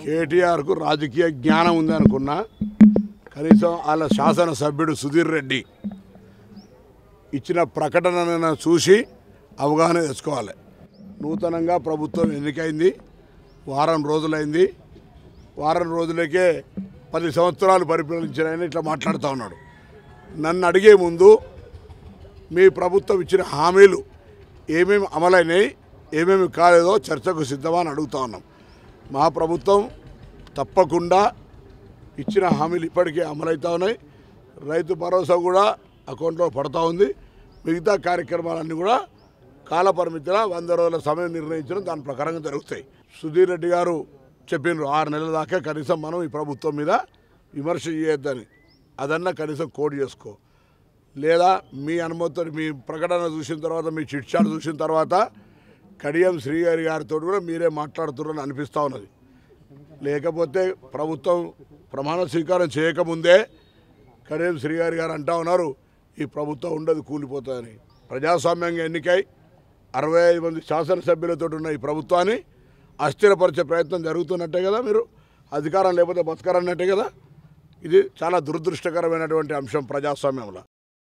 కేటీఆర్కు రాజకీయ జ్ఞానం ఉంది అనుకున్నా, కనీసం వాళ్ళ శాసనసభ్యుడు సుధీర్ రెడ్డి ఇచ్చిన ప్రకటనను చూసి అవగాహన తెచ్చుకోవాలి. నూతనంగా ప్రభుత్వం ఎన్నికైంది, వారం రోజులైంది. వారం రోజులకే 10 సంవత్సరాలు పరిపాలించారని ఇట్లా మాట్లాడుతూ ఉన్నాడు. నన్ను అడిగే ముందు మీ ప్రభుత్వం ఇచ్చిన హామీలు ఏమేమి అమలైనాయి, ఏమేమి కాలేదో చర్చకు సిద్ధమా అని అడుగుతూ ఉన్నాం. మా ప్రభుత్వం తప్పకుండా ఇచ్చిన హామీలు ఇప్పటికే అమలవుతూ ఉన్నాయి. రైతు భరోసా కూడా అకౌంట్లో పడుతూ ఉంది. మిగతా కార్యక్రమాలన్నీ కూడా కాలపరిమితిలో 100 రోజుల సమయం నిర్ణయించడం, దాని ప్రకారంగా జరుగుతాయి. సుధీర్ రెడ్డి గారు చెప్పినారు 6 నెలల దాకా కనీసం మనం ఈ ప్రభుత్వం మీద విమర్శ చేయొద్దని. అదన్నా కనీసం కోడ్ చేసుకో, లేదా మీ అనుమతితో మీ ప్రకటన చూసిన తర్వాత, మీ చిట్చాట్ చూసిన తర్వాత కడియం శ్రీహరి గారితో కూడా మీరే మాట్లాడుతున్నారని అనిపిస్తూ ఉన్నది. లేకపోతే ప్రభుత్వం ప్రమాణ స్వీకారం చేయకముందే కడియం శ్రీహరి గారు అంటూ ఉన్నారు ఈ ప్రభుత్వం ఉండదు, కూలిపోతుందని. ప్రజాస్వామ్యంగా ఎన్నికై 65 మంది శాసనసభ్యులతో ఉన్న ఈ ప్రభుత్వాన్ని అస్థిరపరిచే ప్రయత్నం జరుగుతున్నట్టే కదా. మీరు అధికారం లేకపోతే బతకరన్నట్టే కదా. ఇది చాలా దురదృష్టకరమైనటువంటి అంశం ప్రజాస్వామ్యంలో.